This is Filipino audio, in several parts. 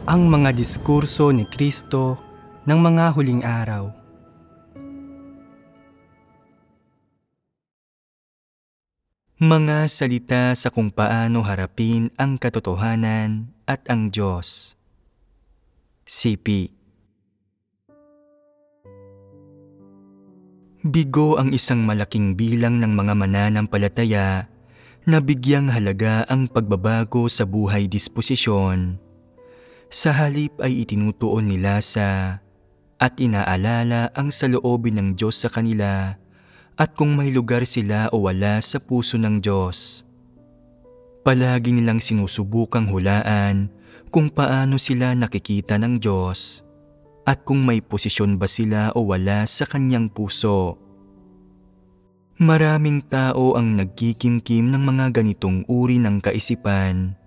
Ang mga diskurso ni Kristo ng mga huling araw. Mga salita sa kung paano harapin ang katotohanan at ang Diyos. CP. Bigo ang isang malaking bilang ng mga mananampalataya na bigyang halaga ang pagbabago sa buhay disposisyon. Sa halip ay itinutuon nila sa at inaalala ang saloobin ng Diyos sa kanila at kung may lugar sila o wala sa puso ng Diyos. Palagi nilang sinusubukang hulaan kung paano sila nakikita ng Diyos at kung may posisyon ba sila o wala sa kanyang puso. Maraming tao ang nagkikimkim ng mga ganitong uri ng kaisipan.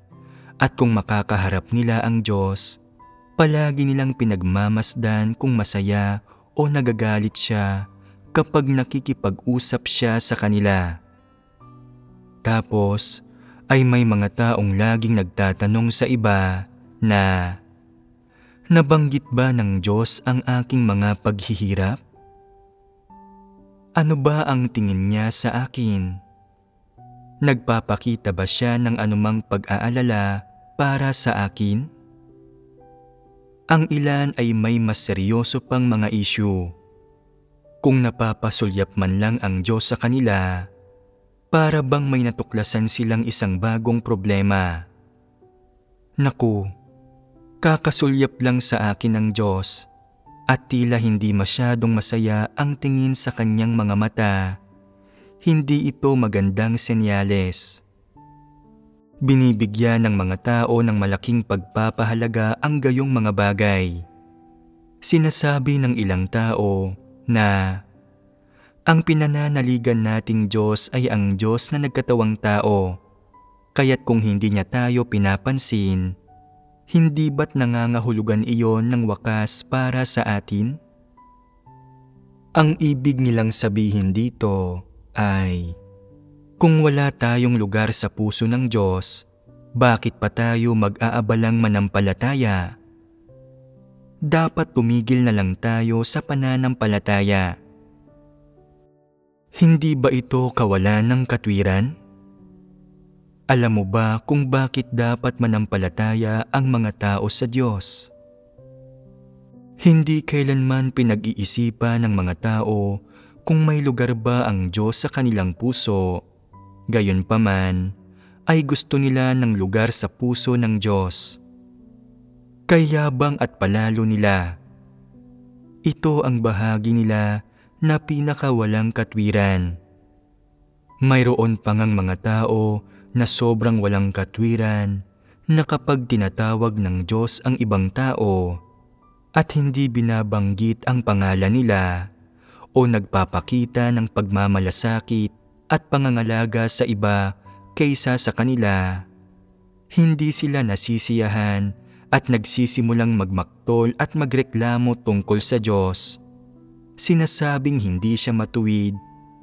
At kung makakaharap nila ang Diyos, palagi nilang pinagmamasdan kung masaya o nagagalit siya kapag nakikipag-usap siya sa kanila. Tapos ay may mga taong laging nagtatanong sa iba na, nabanggit ba ng Diyos ang aking mga paghihirap? Ano ba ang tingin niya sa akin? Nagpapakita ba siya ng anumang pag-aalala para sa akin? Ang ilan ay may mas seryoso pang mga issue. Kung napapasulyap man lang ang Diyos sa kanila, para bang may natuklasan silang isang bagong problema. Naku, kakasulyap lang sa akin ng Diyos at tila hindi masyadong masaya ang tingin sa kanyang mga mata. Hindi ito magandang senyales. Binibigyan ng mga tao ng malaking pagpapahalaga ang gayong mga bagay. Sinasabi ng ilang tao na ang pinananaligan nating Diyos ay ang Diyos na nagkatawang tao, kaya't kung hindi niya tayo pinapansin, hindi ba't nangangahulugan iyon ng wakas para sa atin? Ang ibig nilang sabihin dito ay, kung wala tayong lugar sa puso ng Diyos, bakit pa tayo mag-aabalang manampalataya? Dapat tumigil na lang tayo sa pananampalataya. Hindi ba ito kawalan ng katwiran? Alam mo ba kung bakit dapat manampalataya ang mga tao sa Diyos? Hindi kailanman pinag-iisipan ng mga tao kung may lugar ba ang Diyos sa kanilang puso. Gayunpaman, ay gusto nila ng lugar sa puso ng Diyos. Kayabang at palalo nila. Ito ang bahagi nila na pinakawalang katwiran. Mayroon pa ngang mga tao na sobrang walang katwiran na kapag tinatawag ng Diyos ang ibang tao at hindi binabanggit ang pangalan nila o nagpapakita ng pagmamalasakit at pangangalaga sa iba kaysa sa kanila, hindi sila nasisiyahan at nagsisimulang magmaktol at magreklamo tungkol sa Diyos. Sinasabing hindi siya matuwid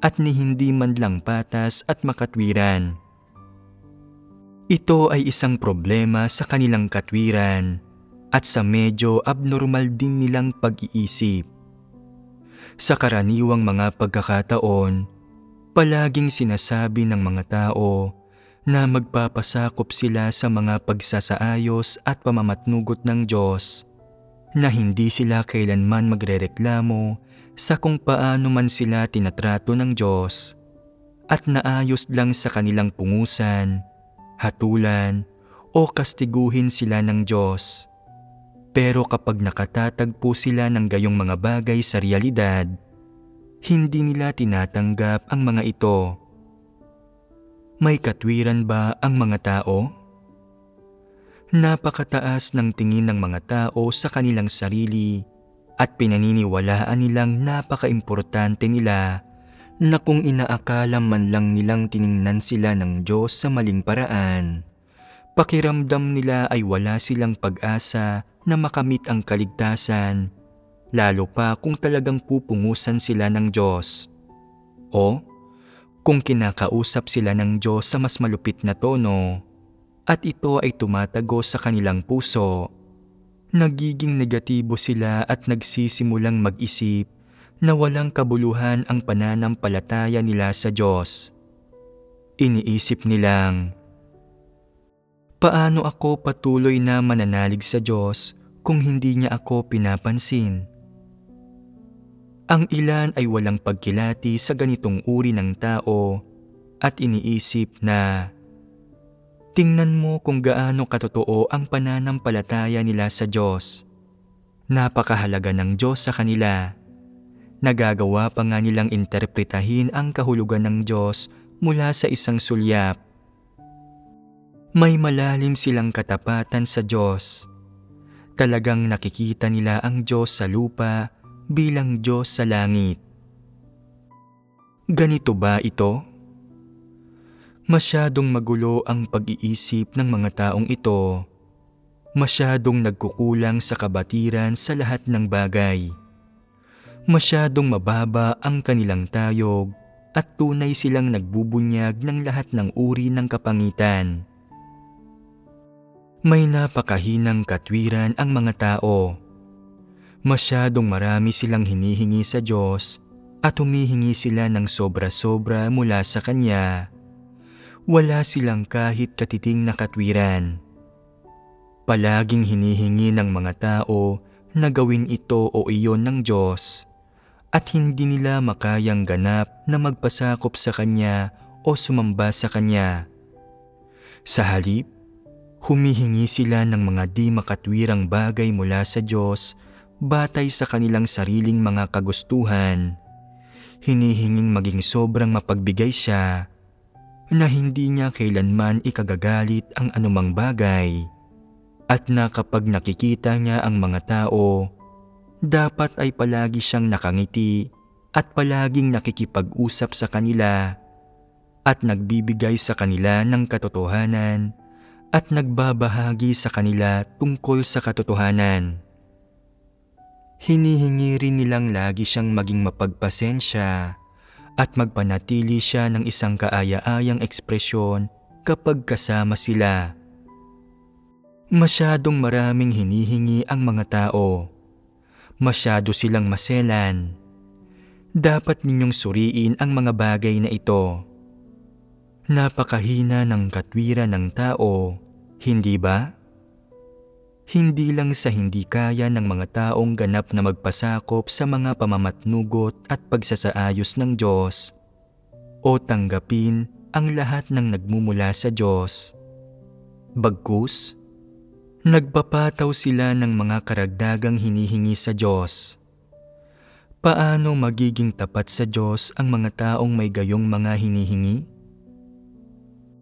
at ni hindi man lang patas at makatwiran. Ito ay isang problema sa kanilang katwiran at sa medyo abnormal din nilang pag-iisip. Sa karaniwang mga pagkakataon, palaging sinasabi ng mga tao na magpapasakop sila sa mga pagsasaayos at pamamatnugot ng Diyos, na hindi sila kailanman magrereklamo sa kung paano man sila tinatrato ng Diyos at naayos lang sa kanilang pungusan, hatulan o kastiguhin sila ng Diyos. Pero kapag nakatatagpo sila ng gayong mga bagay sa realidad, hindi nila tinatanggap ang mga ito. May katwiran ba ang mga tao? Napakataas ng tingin ng mga tao sa kanilang sarili at pinaniniwalaan nilang napaka-importante nila na kung inaakala man lang nilang tiningnan sila ng Diyos sa maling paraan, pakiramdam nila ay wala silang pag-asa na makamit ang kaligtasan, lalo pa kung talagang pupungusan sila ng Diyos. O kung kinakausap sila ng Diyos sa mas malupit na tono at ito ay tumatago sa kanilang puso, Nagiging negatibo sila at nagsisimulang mag-isip na walang kabuluhan ang pananampalataya nila sa Diyos. Iniisip nilang, paano ako patuloy na mananalig sa Diyos kung hindi niya ako pinapansin? Ang ilan ay walang pagkilati sa ganitong uri ng tao at iniisip na, tingnan mo kung gaano katotoo ang pananampalataya nila sa Diyos. Napakahalaga ng Diyos sa kanila. Nagagawa pa nga nilang interpretahin ang kahulugan ng Diyos mula sa isang sulyap. May malalim silang katapatan sa Diyos. Talagang nakikita nila ang Diyos sa lupa bilang Diyos sa langit. Ganito ba ito? Masyadong magulo ang pag-iisip ng mga taong ito. Masyadong nagkukulang sa kabatiran sa lahat ng bagay. Masyadong mababa ang kanilang tayog at tunay silang nagbubunyag ng lahat ng uri ng kapangitan. May napakahinang katwiran ang mga tao. Masyadong marami silang hinihingi sa Diyos at humihingi sila ng sobra-sobra mula sa Kanya. Wala silang kahit katiting na katwiran. Palaging hinihingi ng mga tao na gawin ito o iyon ng Diyos at hindi nila makayang ganap na magpasakop sa Kanya o sumamba sa Kanya. Sa halip, humihingi sila ng mga di makatwirang bagay mula sa Diyos batay sa kanilang sariling mga kagustuhan. Hinihinging maging sobrang mapagbigay siya na hindi niya kailanman ikagagalit ang anumang bagay at na kapag nakikita niya ang mga tao, dapat ay palagi siyang nakangiti at palaging nakikipag-usap sa kanila at nagbibigay sa kanila ng katotohanan at nagbabahagi sa kanila tungkol sa katotohanan. Hinihingi rin nilang lagi siyang maging mapagpasensya at magpanatili siya ng isang kaaya-ayang ekspresyon kapag kasama sila. Masyadong maraming hinihingi ang mga tao. Masyado silang maselan. Dapat ninyong suriin ang mga bagay na ito. Napakahina ng katwiran ng tao, hindi ba? Hindi lang sa hindi kaya ng mga taong ganap na magpasakop sa mga pamamatnugot at pagsasaayos ng Diyos o tanggapin ang lahat ng nagmumula sa Diyos. Bagkus, nagpapataw sila ng mga karagdagang hinihingi sa Diyos. Paano magiging tapat sa Diyos ang mga taong may gayong mga hinihingi?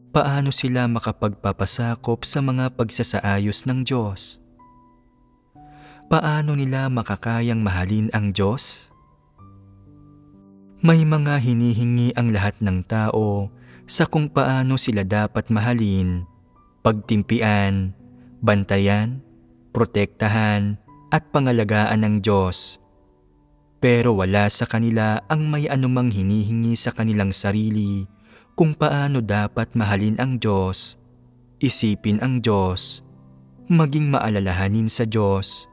Paano sila makapagpapasakop sa mga pagsasaayos ng Diyos? Paano nila makakayang mahalin ang Diyos? May mga hinihingi ang lahat ng tao sa kung paano sila dapat mahalin, pagtimpian, bantayan, protektahan at pangalagaan ng Diyos. Pero wala sa kanila ang may anumang hinihingi sa kanilang sarili kung paano dapat mahalin ang Diyos, isipin ang Diyos, maging maalalahanin sa Diyos,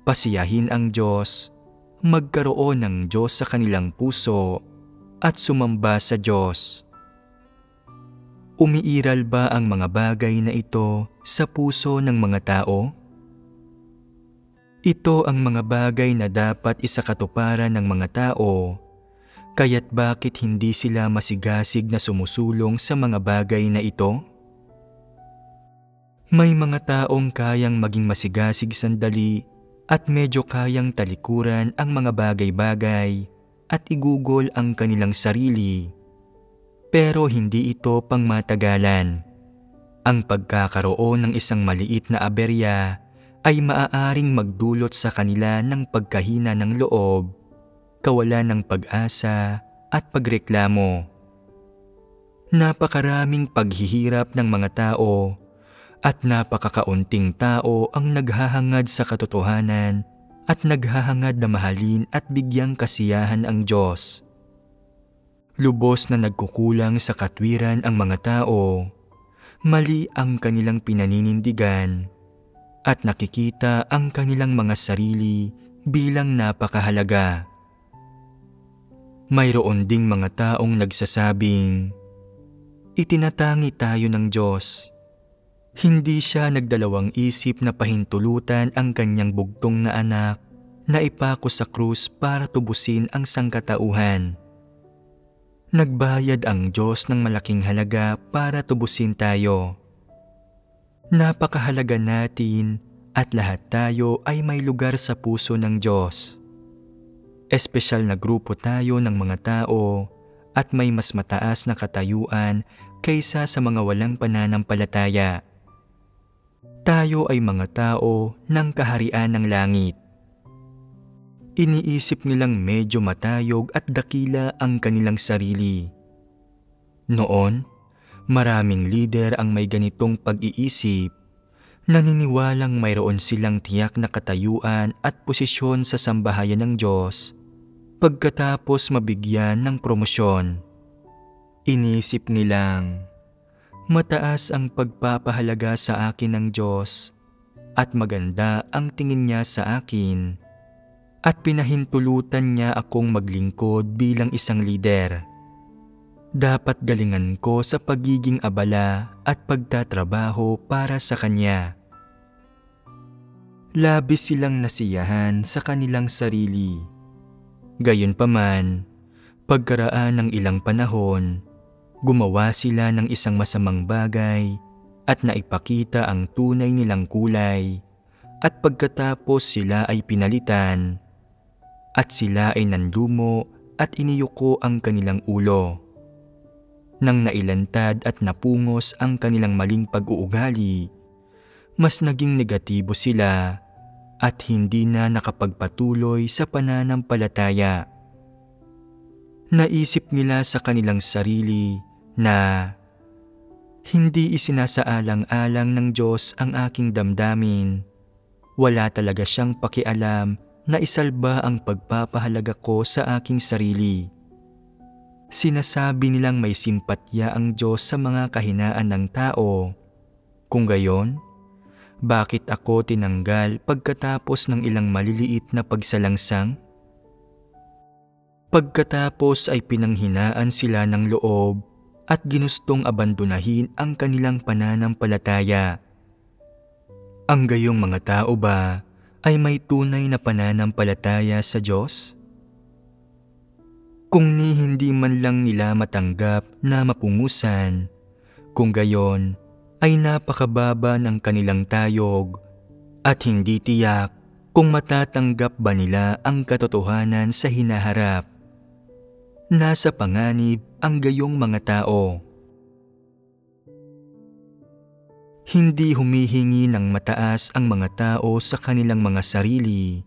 pasiyahin ang Diyos, magkaroon ng Diyos sa kanilang puso, at sumamba sa Diyos. Umiiral ba ang mga bagay na ito sa puso ng mga tao? Ito ang mga bagay na dapat isakatuparan ng mga tao. Kaya't bakit hindi sila masigasig na sumusulong sa mga bagay na ito? May mga taong kayang maging masigasig sandali at medyo kayang talikuran ang mga bagay-bagay at igugol ang kanilang sarili. Pero hindi ito pangmatagalan. Ang pagkakaroon ng isang maliit na aberya ay maaaring magdulot sa kanila ng pagkahina ng loob, kawalan ng pag-asa at pagreklamo. Napakaraming paghihirap ng mga tao at napakakaunting tao ang naghahangad sa katotohanan at naghahangad na mahalin at bigyang kasiyahan ang Diyos. Lubos na nagkukulang sa katwiran ang mga tao, mali ang kanilang pinaninindigan, at nakikita ang kanilang mga sarili bilang napakahalaga. Mayroon ding mga taong nagsasabing, "Itinatangi tayo ng Diyos." Hindi siya nagdalawang isip na pahintulutan ang kanyang bugtong na anak na ipako sa krus para tubusin ang sangkatauhan. Nagbayad ang Diyos ng malaking halaga para tubusin tayo. Napakahalaga natin at lahat tayo ay may lugar sa puso ng Diyos. Espesyal na grupo tayo ng mga tao at may mas mataas na katayuan kaysa sa mga walang pananampalataya. Tayo ay mga tao ng kaharian ng langit. Iniisip nilang medyo matayog at dakila ang kanilang sarili. Noon, maraming lider ang may ganitong pag-iisip, naniniwalang mayroon silang tiyak na katayuan at posisyon sa sambahayan ng Diyos pagkatapos mabigyan ng promosyon. Inisip nilang, mataas ang pagpapahalaga sa akin ng Diyos at maganda ang tingin niya sa akin at pinahintulutan niya akong maglingkod bilang isang lider. Dapat galingan ko sa pagiging abala at pagtatrabaho para sa Kanya. Labis silang nasiyahan sa kanilang sarili. Gayunpaman, pagkaraan ng ilang panahon, gumawa sila ng isang masamang bagay at naipakita ang tunay nilang kulay at pagkatapos sila ay pinalitan at sila ay nanlumo at iniyuko ang kanilang ulo. Nang nailantad at napungos ang kanilang maling pag-uugali, mas naging negatibo sila at hindi na nakapagpatuloy sa pananampalataya. Naisip nila sa kanilang sarili na hindi isinasaalang-alang ng Diyos ang aking damdamin. Wala talaga siyang pakialam na isalba ang pagpapahalaga ko sa aking sarili. Sinasabi nilang may simpatya ang Diyos sa mga kahinaan ng tao. Kung gayon, bakit ako tinanggal pagkatapos ng ilang maliliit na pagsalangsang? Pagkatapos ay pinanghinaan sila ng loob at ginustong abandonahin ang kanilang pananampalataya. Ang gayong mga tao ba ay may tunay na pananampalataya sa Diyos? Kung hindi man lang nila matanggap na mapungusan, kung gayon ay napakababa ng kanilang tayog at hindi tiyak kung matatanggap ba nila ang katotohanan sa hinaharap. Nasa panganib ang gayong mga tao. Hindi humihingi ng mataas ang mga tao sa kanilang mga sarili,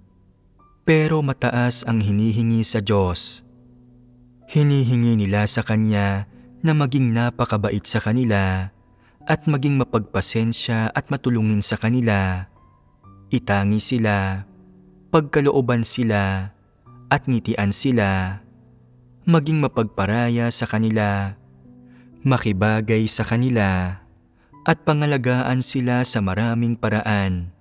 pero mataas ang hinihingi sa Diyos. Hinihingi nila sa Kanya na maging napakabait sa kanila at maging mapagpasensya at matulungin sa kanila. Itangi sila, pagkalooban sila, at ngitian sila. Maging mapagparaya sa kanila, makibagay sa kanila, at pangalagaan sila sa maraming paraan.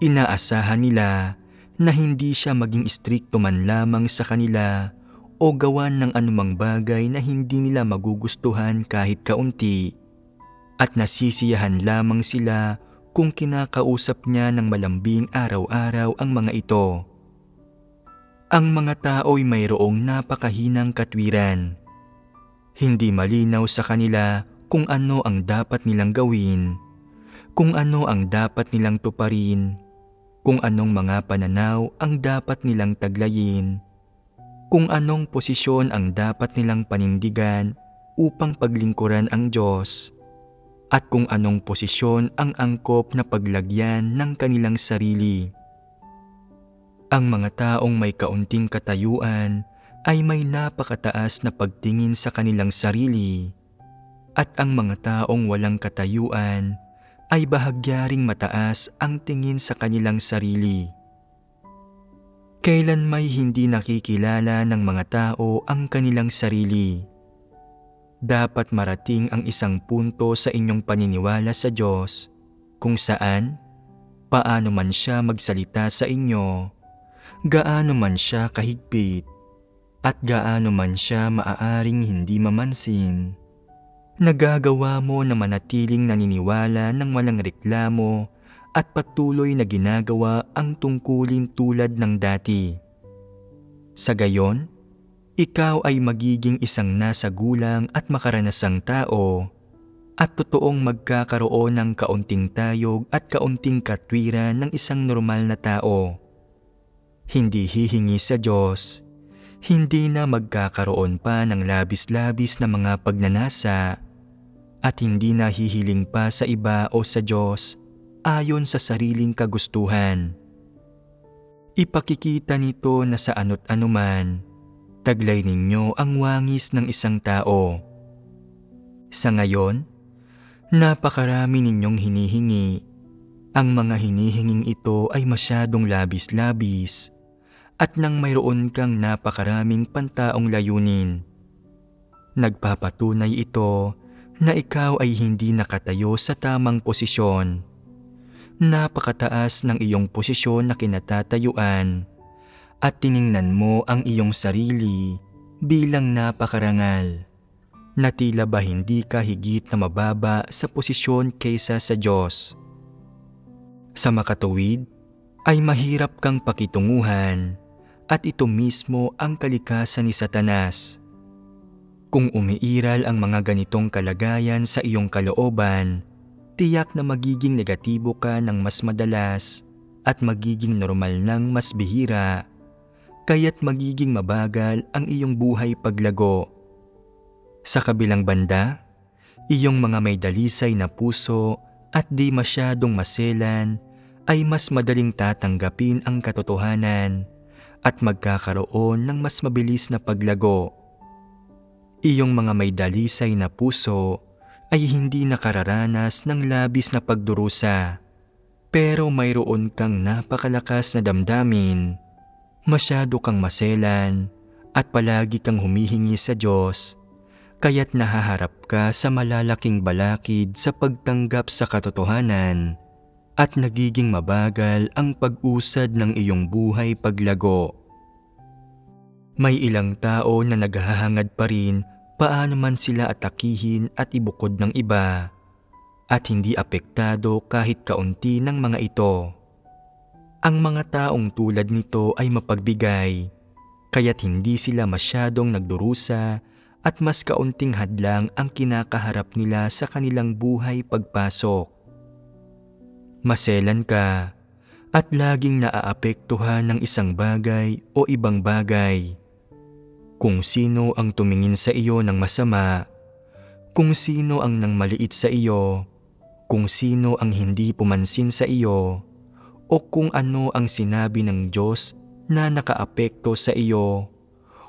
Inaasahan nila na hindi siya maging istrikto man lamang sa kanila o gawan ng anumang bagay na hindi nila magugustuhan kahit kaunti, at nasisiyahan lamang sila kung kinakausap niya ng malambing araw-araw ang mga ito. Ang mga tao'y mayroong napakahinang katwiran. Hindi malinaw sa kanila kung ano ang dapat nilang gawin, kung ano ang dapat nilang tuparin, kung anong mga pananaw ang dapat nilang taglayin, kung anong posisyon ang dapat nilang panindigan upang paglingkuran ang Diyos, at kung anong posisyon ang angkop na paglagyan ng kanilang sarili. Ang mga taong may kaunting katayuan ay may napakataas na pagtingin sa kanilang sarili, at ang mga taong walang katayuan ay bahagyaring mataas ang tingin sa kanilang sarili. Kailan may hindi nakikilala ng mga tao ang kanilang sarili. Dapat marating ang isang punto sa inyong paniniwala sa Diyos kung saan paano man siya magsalita sa inyo, gaano man siya kahigpit, at gaano man siya maaaring hindi mamansin, nagagawa mo na manatiling naniniwala ng walang reklamo at patuloy na ginagawa ang tungkulin tulad ng dati. Sa gayon, ikaw ay magiging isang nasa gulang at makaranasang tao at totoong magkakaroon ng kaunting tayog at kaunting katwiran ng isang normal na tao. Hindi hihingi sa Diyos, hindi na magkakaroon pa ng labis-labis na mga pagnanasa, at hindi na hihiling pa sa iba o sa Diyos ayon sa sariling kagustuhan. Ipakikita nito na sa ano't anuman, taglay ninyo ang wangis ng isang tao. Sa ngayon, napakarami ninyong hinihingi. Ang mga hinihinging ito ay masyadong labis-labis at nang mayroon kang napakaraming pantaong layunin. Nagpapatunay ito na ikaw ay hindi nakatayo sa tamang posisyon. Napakataas ng iyong posisyon na kinatatayuan at tiningnan mo ang iyong sarili bilang napakarangal. Na tila ba hindi ka higit na mababa sa posisyon kaysa sa Diyos. Sa makatuwid, ay mahirap kang pakitunguhan at ito mismo ang kalikasan ni Satanas. Kung umiiral ang mga ganitong kalagayan sa iyong kalooban, tiyak na magiging negatibo ka ng mas madalas at magiging normal ng mas bihira, kaya't magiging mabagal ang iyong buhay paglago. Sa kabilang banda, iyong mga may dalisay na puso at di masyadong maselan ay mas madaling tatanggapin ang katotohanan at magkakaroon ng mas mabilis na paglago. Iyong mga may dalisay na puso ay hindi nakararanas ng labis na pagdurusa, pero mayroon kang napakalakas na damdamin, masyado kang maselan at palagi kang humihingi sa Diyos, kaya't nahaharap ka sa malalaking balakid sa pagtanggap sa katotohanan at nagiging mabagal ang pag-usad ng iyong buhay paglago. May ilang tao na naghahangad pa rin paano man sila atakihin at ibukod ng iba at hindi apektado kahit kaunti ng mga ito. Ang mga taong tulad nito ay mapagbigay, kaya't hindi sila masyadong nagdurusa at mas kaunting hadlang ang kinakaharap nila sa kanilang buhay pagpasok. Maselan ka at laging naaapektuhan ng isang bagay o ibang bagay. Kung sino ang tumingin sa iyo ng masama, kung sino ang nang maliit sa iyo, kung sino ang hindi pumansin sa iyo, o kung ano ang sinabi ng Diyos na nakaapekto sa iyo,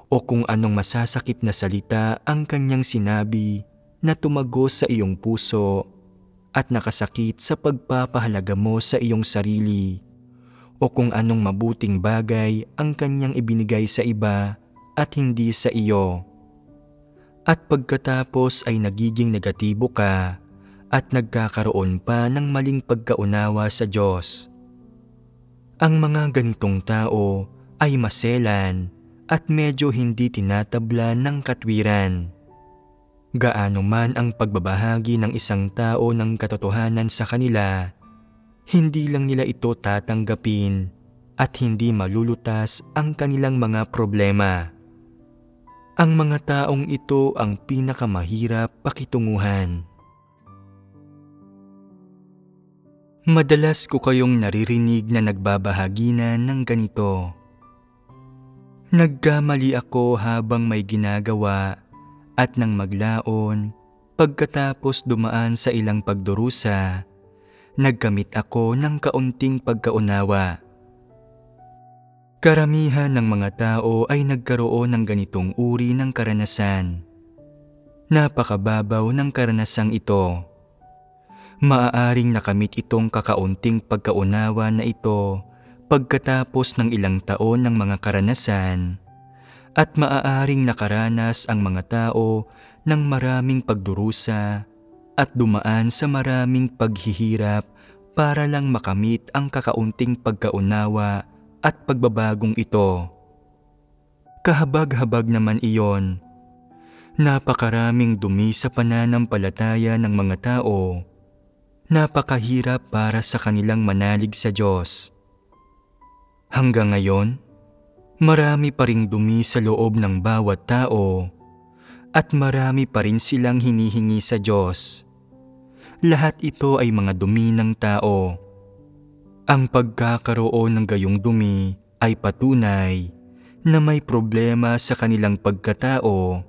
o kung anong masasakit na salita ang kanyang sinabi na tumagos sa iyong puso at nakasakit sa pagpapahalaga mo sa iyong sarili, o kung anong mabuting bagay ang kanyang ibinigay sa iba at hindi sa iyo. At pagkatapos ay nagiging negatibo ka at nagkakaroon pa ng maling pagkaunawa sa Diyos. Ang mga ganitong tao ay maselan at medyo hindi tinatabla ng katwiran. Gaano man ang pagbabahagi ng isang tao ng katotohanan sa kanila, hindi lang nila ito tatanggapin at hindi malulutas ang kanilang mga problema. Ang mga taong ito ang pinakamahirap pakitunguhan. Madalas ko kayong naririnig na nagbabahaginan ng ganito. Nagkamali ako habang may ginagawa at nang maglaon, pagkatapos dumaan sa ilang pagdurusa, nagkamit ako ng kaunting pagkaunawa. Karamihan ng mga tao ay nagkaroon ng ganitong uri ng karanasan. Napakababaw ng karanasang ito. Maaaring nakamit itong kakaunting pagkaunawa na ito pagkatapos ng ilang taon ng mga karanasan, at maaaring nakaranas ang mga tao ng maraming pagdurusa at dumaan sa maraming paghihirap para lang makamit ang kakaunting pagkaunawa at pagbabagong ito. Kahabag-habag naman iyon. Napakaraming dumi sa pananampalataya ng mga tao. Napakahirap para sa kanilang manalig sa Diyos. Hanggang ngayon, marami pa ring dumi sa loob ng bawat tao at marami pa rin silang hinihingi sa Diyos. Lahat ito ay mga dumi ng tao. Ang pagkakaroon ng gayong dumi ay patunay na may problema sa kanilang pagkatao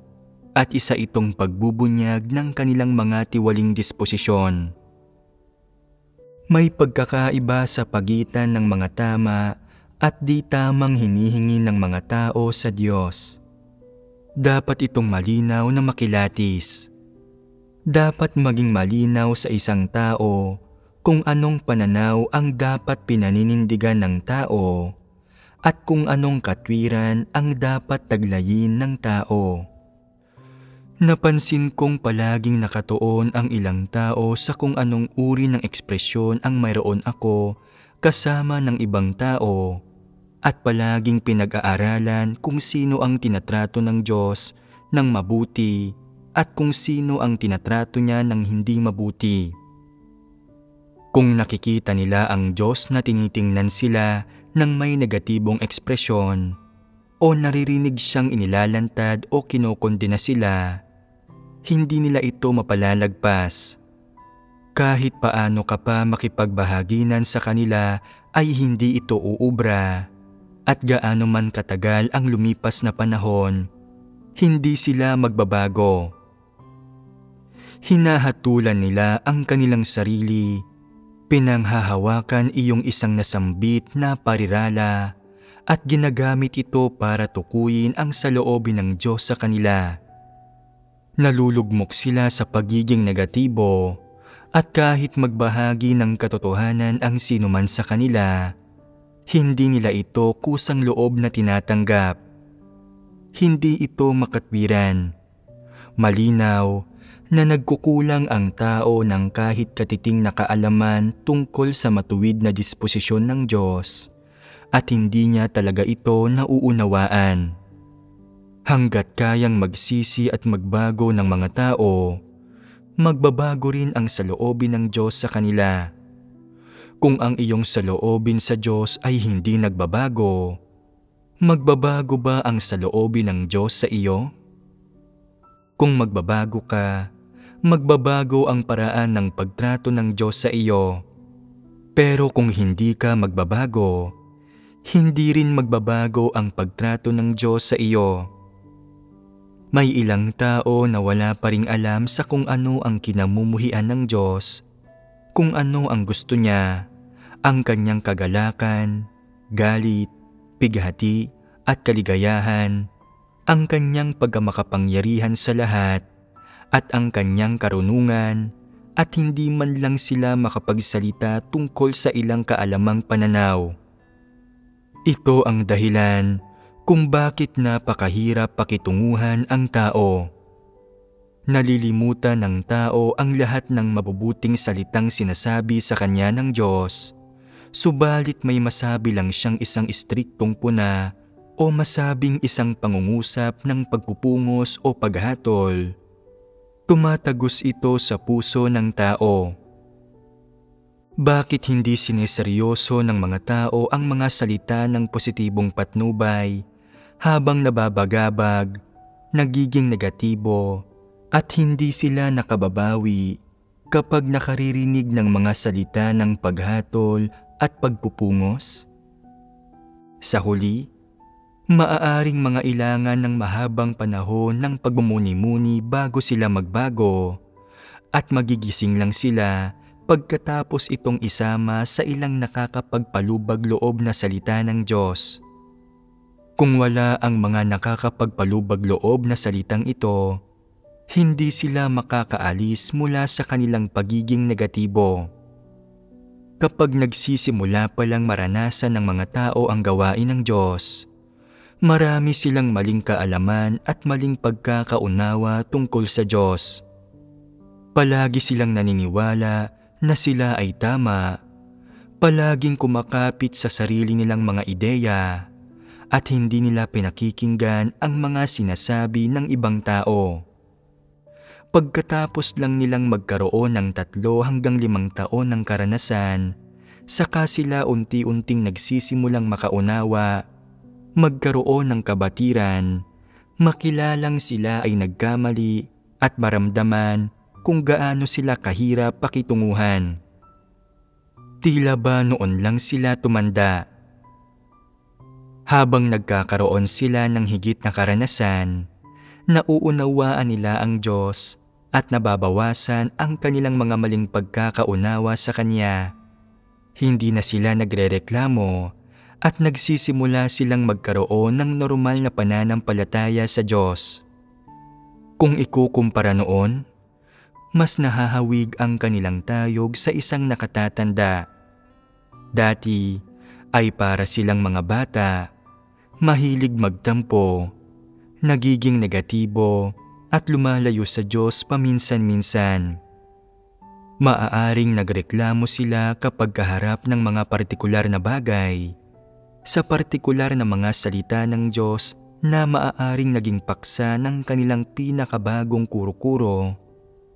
at isa itong pagbubunyag ng kanilang mga tiwaling disposisyon. May pagkakaiba sa pagitan ng mga tama at di tamang hinihingi ng mga tao sa Diyos. Dapat itong malinaw na makilatis. Dapat maging malinaw sa isang tao kung anong pananaw ang dapat pinaninindigan ng tao at kung anong katwiran ang dapat taglayin ng tao. Napansin kong palaging nakatuon ang ilang tao sa kung anong uri ng ekspresyon ang mayroon ako kasama ng ibang tao at palaging pinag-aaralan kung sino ang tinatrato ng Diyos ng mabuti at kung sino ang tinatrato niya ng hindi mabuti. Kung nakikita nila ang Diyos na tinitingnan sila ng may negatibong ekspresyon o naririnig siyang inilalantad o kinokondena sila, hindi nila ito mapalalagpas. Kahit paano ka pa makipagbahaginan sa kanila ay hindi ito uubra. At gaano man katagal ang lumipas na panahon, hindi sila magbabago. Hinahatulan nila ang kanilang sarili, pinanghahawakan iyong isang nasambit na parirala at ginagamit ito para tukuyin ang saloobin ng Diyos sa kanila. Nalulugmok sila sa pagiging negatibo at kahit magbahagi ng katotohanan ang sinuman sa kanila, hindi nila ito kusang loob na tinatanggap. Hindi ito makatwiran. Malinaw na nagkukulang ang tao ng kahit katiting na kaalaman tungkol sa matuwid na disposisyon ng Diyos at hindi niya talaga ito nauunawaan. Hanggat kayang magsisi at magbago ng mga tao, magbabago rin ang saloobin ng Diyos sa kanila. Kung ang iyong saloobin sa Diyos ay hindi nagbabago, magbabago ba ang saloobin ng Diyos sa iyo? Kung magbabago ka, magbabago ang paraan ng pagtrato ng Diyos sa iyo. Pero kung hindi ka magbabago, hindi rin magbabago ang pagtrato ng Diyos sa iyo. May ilang tao na wala pa ring alam sa kung ano ang kinamumuhian ng Diyos, kung ano ang gusto niya, ang kanyang kagalakan, galit, pighati at kaligayahan, ang kanyang pagkamakapangyarihan sa lahat, at ang kanyang karunungan, at hindi man lang sila makapagsalita tungkol sa ilang kaalamang pananaw. Ito ang dahilan kung bakit napakahirap pakitunguhan ang tao. Nalilimutan ng tao ang lahat ng mabubuting salitang sinasabi sa kanya ng Diyos, subalit may masabi lang siyang isang istriktong puna o masabing isang pangungusap ng pagpupungos o paghatol. Tumatagos ito sa puso ng tao. Bakit hindi sineseryoso ng mga tao ang mga salita ng positibong patnubay habang nababagabag, nagiging negatibo, at hindi sila nakababawi kapag nakaririnig ng mga salita ng paghatol at pagpupungos? Sa huli, maaaring mga ilangan ng mahabang panahon ng pagmumuni-muni bago sila magbago at magigising lang sila pagkatapos itong isama sa ilang nakakapagpalubag loob na salita ng Diyos. Kung wala ang mga nakakapagpalubag loob na salitang ito, hindi sila makakaalis mula sa kanilang pagiging negatibo. Kapag nagsisimula pa lang maranasan ng mga tao ang gawain ng Diyos, marami silang maling kaalaman at maling pagkakaunawa tungkol sa Diyos. Palagi silang naniniwala na sila ay tama Palaging kumakapit sa sarili nilang mga ideya at hindi nila pinakikinggan ang mga sinasabi ng ibang tao. Pagkatapos lang nilang magkaroon ng 3 hanggang 5 taon ng karanasan, saka sila unti-unting nagsisimulang makaunawa, magkaroon ng kabatiran, makilalang sila ay nagkamali at maramdaman kung gaano sila kahirap pakitunguhan. Tila ba noon lang sila tumanda? Habang nagkakaroon sila ng higit na karanasan, nauunawaan nila ang Diyos at nababawasan ang kanilang mga maling pagkakaunawa sa Kanya. Hindi na sila nagrereklamo at nagsisimula silang magkaroon ng normal na pananampalataya sa Diyos. Kung ikukumpara noon, mas nahahawig ang kanilang tayog sa isang nakatatanda. Dati ay para silang mga bata, mahilig magtampo, nagiging negatibo at lumalayo sa Diyos paminsan-minsan. Maaaring nagreklamo sila kapag kaharap ng mga partikular na bagay, sa partikular na mga salita ng Diyos na maaaring naging paksa ng kanilang pinakabagong kuro-kuro,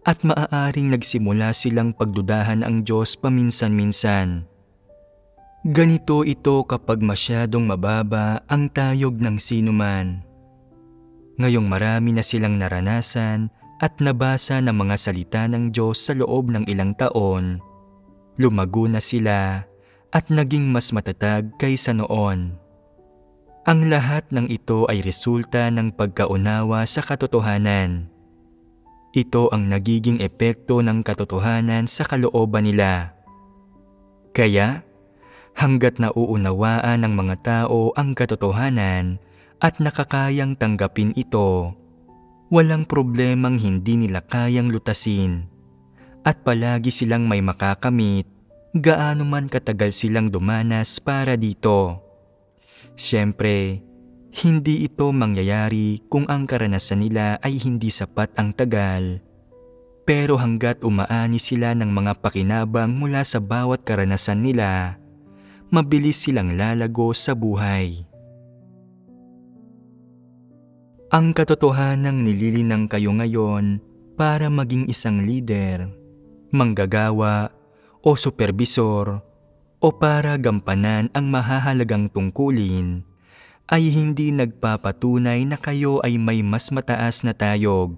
at maaaring nagsimula silang pagdudahan ang Diyos paminsan-minsan. Ganito ito kapag masyadong mababa ang tayog ng sinuman. Ngayong marami na silang naranasan at nabasa ng mga salita ng Diyos sa loob ng ilang taon, lumago na sila at naging mas matatag kaysa noon. Ang lahat ng ito ay resulta ng pagkaunawa sa katotohanan. Ito ang nagiging epekto ng katotohanan sa kalooban nila. Kaya, hanggat nauunawaan ng mga tao ang katotohanan at nakakayang tanggapin ito, walang problemang hindi nila kayang lutasin at palagi silang may makakamit gaano man katagal silang dumanas para dito. Siyempre, hindi ito mangyayari kung ang karanasan nila ay hindi sapat ang tagal. Pero hanggat umaani sila ng mga pakinabang mula sa bawat karanasan nila, mabilis silang lalago sa buhay. Ang katotohanang nililinang kayo ngayon para maging isang leader, manggagawa o supervisor o para gampanan ang mahahalagang tungkulin ay hindi nagpapatunay na kayo ay may mas mataas na tayog.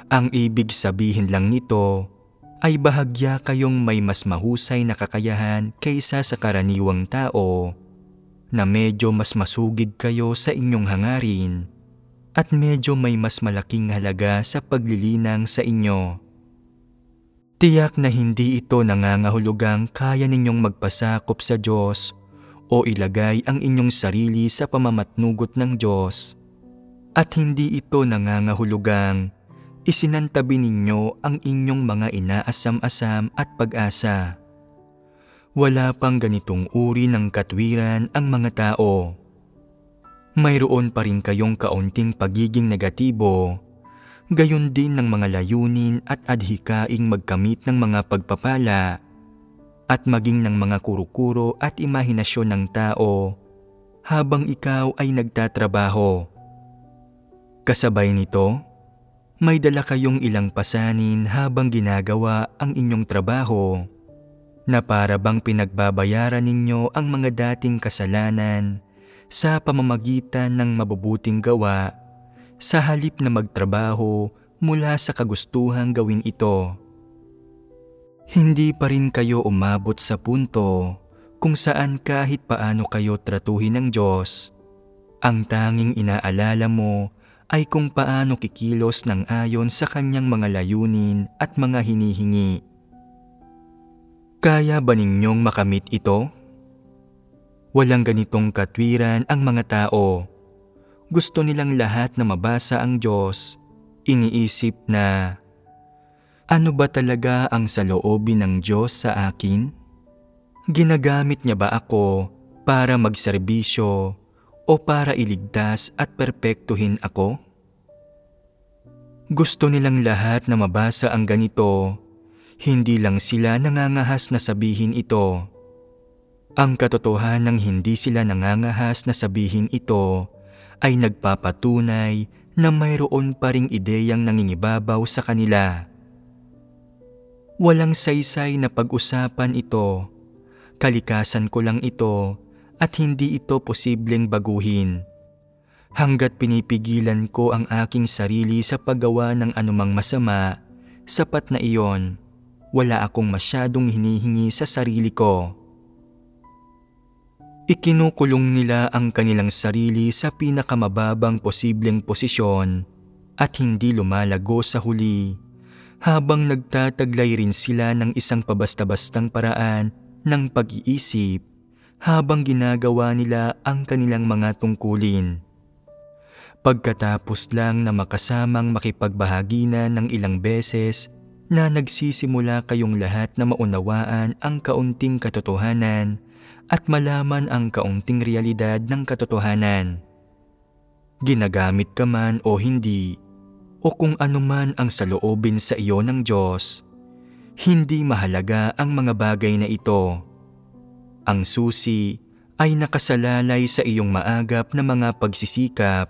Ang ibig sabihin lang nito ay bahagya kayong may mas mahusay na kakayahan kaysa sa karaniwang tao, na medyo mas masugid kayo sa inyong hangarin at medyo may mas malaking halaga sa paglilinang sa inyo. Tiyak na hindi ito nangangahulugang kaya ninyong magpasakop sa Diyos o ilagay ang inyong sarili sa pamamatnugot ng Diyos. At hindi ito nangangahulugang isinantabi ninyo ang inyong mga inaasam-asam at pag-asa. Wala pang ganitong uri ng katwiran ang mga tao. Mayroon pa rin kayong kaunting pagiging negatibo, gayon din ng mga layunin at adhikaing magkamit ng mga pagpapala at maging ng mga kuro-kuro at imahinasyon ng tao habang ikaw ay nagtatrabaho. Kasabay nito, may dala kayong ilang pasanin habang ginagawa ang inyong trabaho na para bang pinagbabayaran ninyo ang mga dating kasalanan sa pamamagitan ng mabubuting gawa sa halip na magtrabaho mula sa kagustuhang gawin ito. Hindi pa rin kayo umabot sa punto kung saan kahit paano kayo tratuhin ng Diyos, ang tanging inaalala mo ay kung paano kikilos ng ayon sa kanyang mga layunin at mga hinihingi. Kaya ba ninyong makamit ito? Walang ganitong katwiran ang mga tao. Gusto nilang lahat na mabasa ang Diyos. Iniisip na, ano ba talaga ang saloobin ng Diyos sa akin? Ginagamit niya ba ako para magserbisyo o para iligtas at perpektuhin ako? Gusto nilang lahat na mabasa ang ganito, hindi lang sila nangangahas na sabihin ito. Ang katotohanang hindi sila nangangahas na sabihin ito ay nagpapatunay na mayroon pa ring ideyang nangingibabaw sa kanila. Walang saysay na pag-usapan ito. Kalikasan ko lang ito at hindi ito posibleng baguhin. Hanggat pinipigilan ko ang aking sarili sa paggawa ng anumang masama, sapat na iyon. Wala akong masyadong hinihingi sa sarili ko. Ikinukulong nila ang kanilang sarili sa pinakamababang posibleng posisyon at hindi lumalago sa huli, habang nagtataglay rin sila ng isang pabasta-bastang paraan ng pag-iisip habang ginagawa nila ang kanilang mga tungkulin. Pagkatapos lang na makasamang makipagbahagi na ng ilang beses na nagsisimula kayong lahat na maunawaan ang kaunting katotohanan at malaman ang kaunting realidad ng katotohanan. Ginagamit ka man o hindi, o kung ano man ang saloobin sa iyo ng Diyos, hindi mahalaga ang mga bagay na ito. Ang susi ay nakasalalay sa iyong maagap na mga pagsisikap,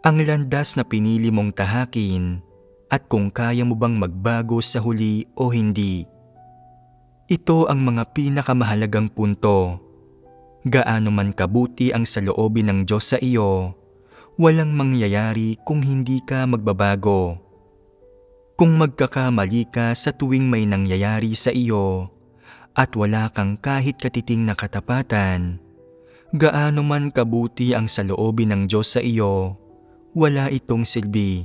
ang landas na pinili mong tahakin, at kung kaya mo bang magbago sa huli o hindi. Ito ang mga pinakamahalagang punto. Gaano man kabuti ang saloobin ng Diyos sa iyo, walang mangyayari kung hindi ka magbabago. Kung magkakamali ka sa tuwing may nangyayari sa iyo at wala kang kahit katiting na katapatan, gaano man kabuti ang saloobin ng Diyos sa iyo, wala itong silbi.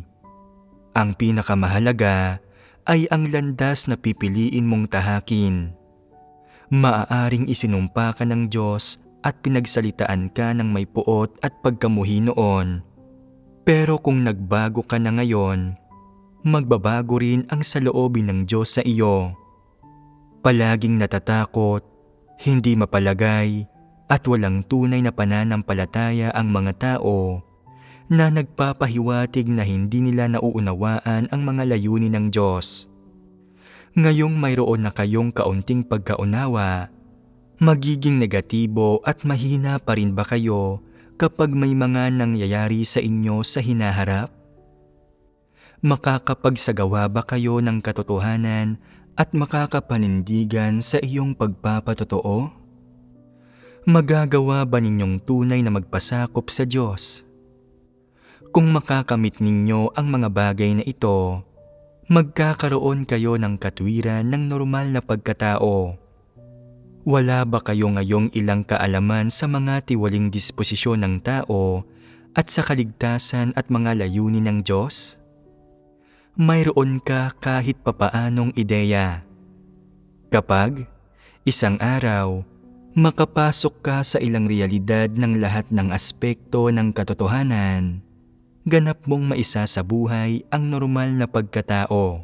Ang pinakamahalaga ay ang landas na pipiliin mong tahakin. Maaaring isinumpa ka ng Diyos at pinagsalitaan ka ng may puot at pagkamuhi noon. Pero kung nagbago ka na ngayon, magbabago rin ang saloobin ng Diyos sa iyo. Palaging natatakot, hindi mapalagay, at walang tunay na pananampalataya ang mga tao na nagpapahiwatig na hindi nila nauunawaan ang mga layunin ng Diyos. Ngayong mayroon na kayong kaunting pagkaunawa, magiging negatibo at mahina pa rin ba kayo kapag may mga nangyayari sa inyo sa hinaharap? Makakapagsagawa ba kayo ng katotohanan at makakapanindigan sa iyong pagpapatotoo? Magagawa ba ninyong tunay na magpasakop sa Diyos? Kung makakamit ninyo ang mga bagay na ito, magkakaroon kayo ng katwiran ng normal na pagkatao. Wala ba kayo ngayong ilang kaalaman sa mga tiwaling disposisyon ng tao at sa kaligtasan at mga layunin ng Diyos? Mayroon ka kahit papaanong ideya. Kapag, isang araw, makapasok ka sa ilang realidad ng lahat ng aspekto ng katotohanan, ganap mong maisa sa buhay ang normal na pagkatao.